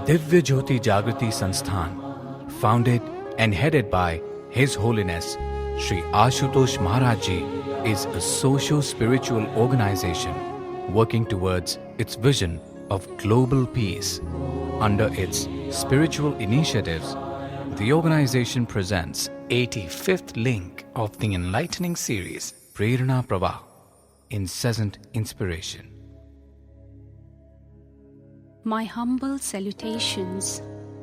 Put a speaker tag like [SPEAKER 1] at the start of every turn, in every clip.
[SPEAKER 1] Divya Jyoti Jagrati Sansthan, founded and headed by His Holiness Sri Ashutosh Maharaj Ji, is a socio-spiritual organization working towards its vision of global peace. Under its spiritual initiatives, the organization presents 85th link of the enlightening series Prerana Pravah, Incessant Inspiration.
[SPEAKER 2] My humble salutations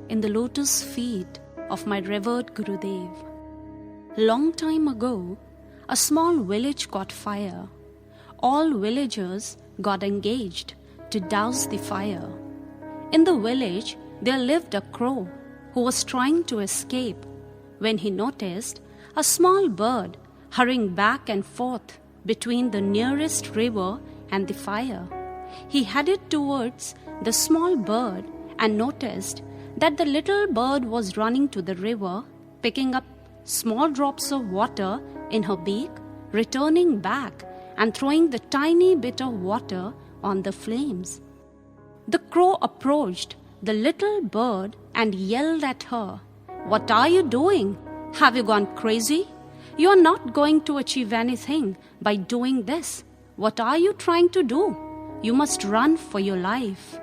[SPEAKER 2] in the lotus feet of my revered Gurudev. Long time ago, a small village caught fire. All villagers got engaged to douse the fire. In the village, there lived a crow who was trying to escape when he noticed a small bird hurrying back and forth between the nearest river and the fire. He headed towards the small bird and noticed that the little bird was running to the river, picking up small drops of water in her beak, returning back and throwing the tiny bit of water on the flames. The crow approached the little bird and yelled at her, "What are you doing? Have you gone crazy? You are not going to achieve anything by doing this. What are you trying to do? You must run for your life."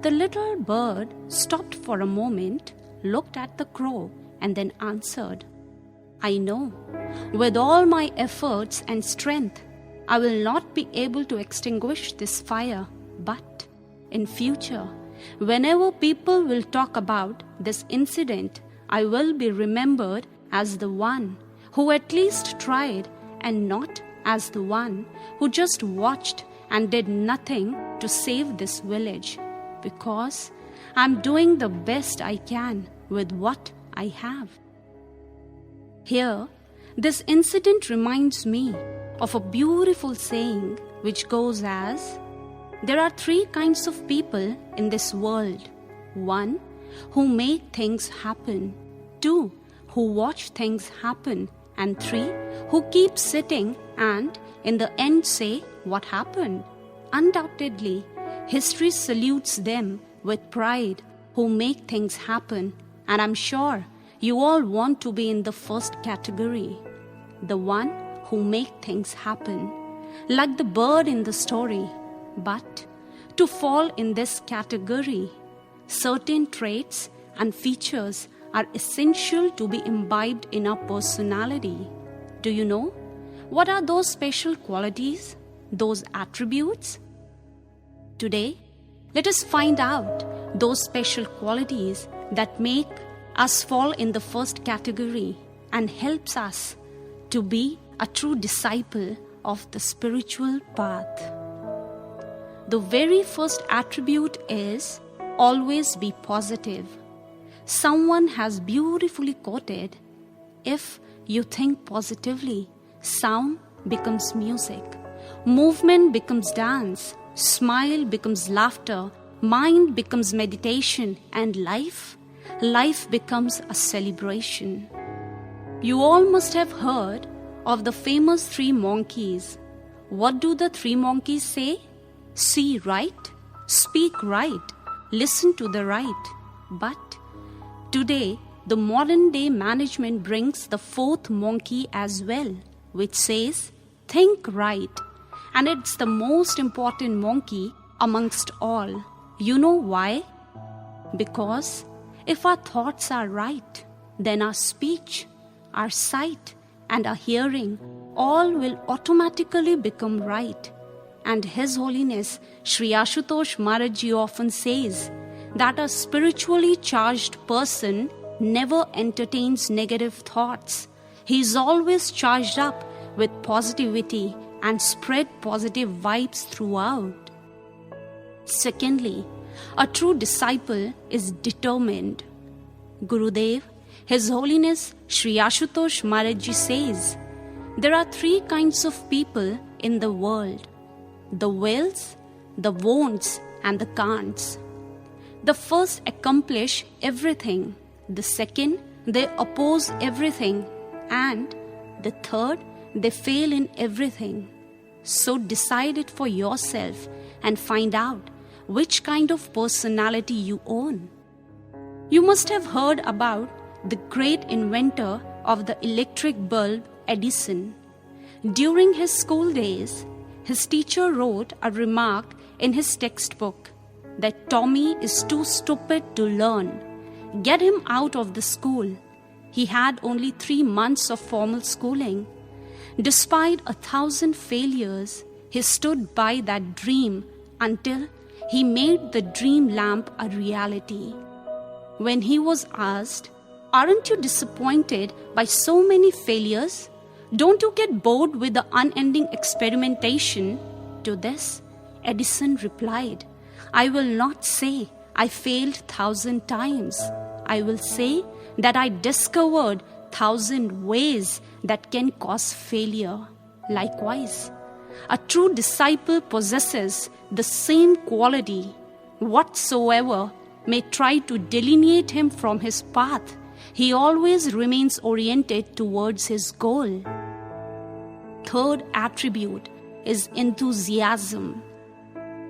[SPEAKER 2] The little bird stopped for a moment, looked at the crow, and then answered, "I know, with all my efforts and strength, I will not be able to extinguish this fire, but in future, whenever people will talk about this incident, I will be remembered as the one who at least tried and not as the one who just watched and did nothing to save this village, because I'm doing the best I can with what I have." Here, this incident reminds me of a beautiful saying which goes as, there are 3 kinds of people in this world. 1, who make things happen. 2, who watch things happen. And 3, who keep sitting and in the end say, "What happened?" Undoubtedly, history salutes them with pride who make things happen, and I'm sure you all want to be in the first category, the one who make things happen, like the bird in the story. But to fall in this category, certain traits and features are essential to be imbibed in our personality. Do you know what are those special qualities, those attributes? Today, let us find out those special qualities that make us fall in the first category and helps us to be a true disciple of the spiritual path. The very first attribute is always be positive. Someone has beautifully quoted, "If you think positively, sound becomes music, movement becomes dance, smile becomes laughter, mind becomes meditation, and life becomes a celebration." You all must have heard of the famous 3 monkeys. What do the 3 monkeys say? See right, speak right, listen to the right. But today, the modern day management brings the 4th monkey as well, which says, think right. And it's the most important monkey amongst all. You know why? Because if our thoughts are right, then our speech, our sight, and our hearing all will automatically become right. And His Holiness Sri Ashutosh Maharaj Ji often says that a spiritually charged person never entertains negative thoughts. He is always charged up with positivity and spread positive vibes throughout. Secondly, a true disciple is determined. Gurudev, His Holiness Sri Ashutosh Maharaj Ji says, there are 3 kinds of people in the world: the wills, the won'ts, and the can'ts. The first accomplish everything, the second they oppose everything, and the third they fail in everything. So decide it for yourself and find out which kind of personality you own. You must have heard about the great inventor of the electric bulb, Edison. During his school days, his teacher wrote a remark in his textbook that Tommy is too stupid to learn. Get him out of the school. He had only 3 months of formal schooling. Despite 1,000 failures, he stood by that dream until he made the dream lamp a reality. When he was asked, "Aren't you disappointed by so many failures? Don't you get bored with the unending experimentation?" To this, Edison replied, "I will not say I failed 1,000 times. I will say that I discovered 1,000 ways that can cause failure." Likewise, a true disciple possesses the same quality. Whatsoever may try to delineate him from his path, he always remains oriented towards his goal. Third attribute is enthusiasm.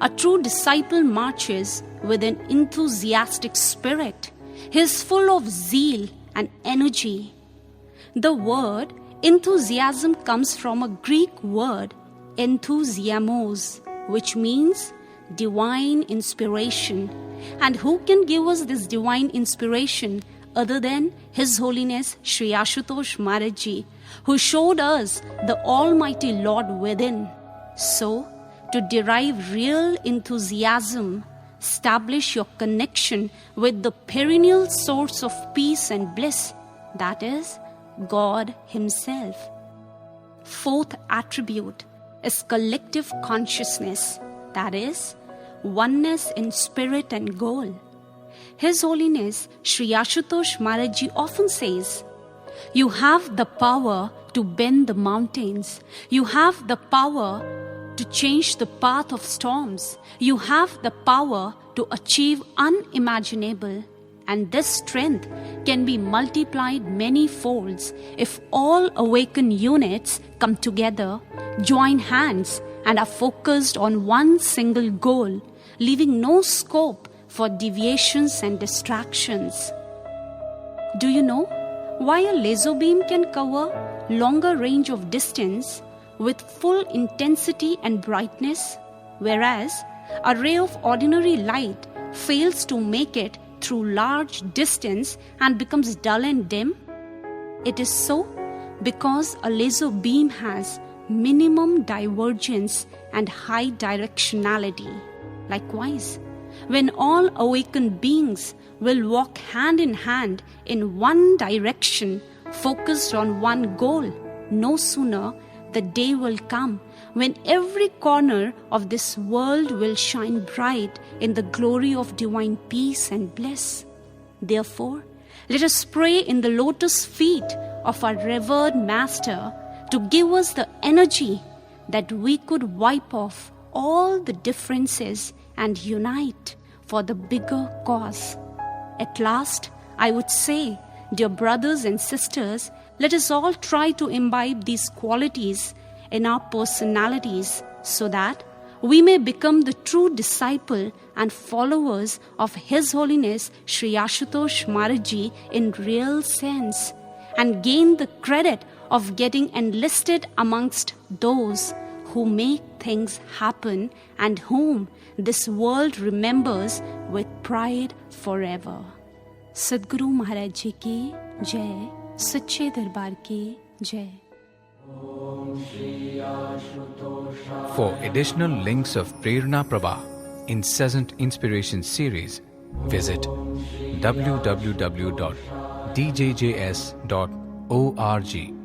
[SPEAKER 2] A true disciple marches with an enthusiastic spirit. He is full of zeal and energy. The word enthusiasm comes from a Greek word, enthusiamos, which means divine inspiration. And who can give us this divine inspiration other than His Holiness Sri Ashutosh Maharaj Ji, who showed us the Almighty Lord within. So, to derive real enthusiasm, establish your connection with the perennial source of peace and bliss, that is, God Himself. Fourth attribute is collective consciousness, that is, oneness in spirit and goal. His Holiness Sri Ashutosh Maharaj Ji often says, "You have the power to bend the mountains. You have the power to change the path of storms. You have the power to achieve unimaginable. And this strength can be multiplied many folds if all awakened units come together, join hands, and are focused on one single goal, leaving no scope for deviations and distractions." Do you know why a laser beam can cover longer range of distance with full intensity and brightness, whereas a ray of ordinary light fails to make it through large distance and becomes dull and dim? It is so because a laser beam has minimum divergence and high directionality. Likewise, when all awakened beings will walk hand in hand in one direction, focused on one goal, no sooner the day will come when every corner of this world will shine bright in the glory of divine peace and bliss. Therefore, let us pray in the lotus feet of our revered Master to give us the energy that we could wipe off all the differences and unite for the bigger cause. At last, I would say, dear brothers and sisters, let us all try to imbibe these qualities in our personalities so that we may become the true disciple and followers of His Holiness Sri Ashutosh Maharaj Ji in real sense, and gain the credit of getting enlisted amongst those who make things happen and whom this world remembers with pride forever. Sadguru Maharaj Ji Ki Jai, Sache Darbar Ki Jai.
[SPEAKER 1] For additional links of Prerna Prabha, Incessant Inspiration Series, visit www.djjs.org.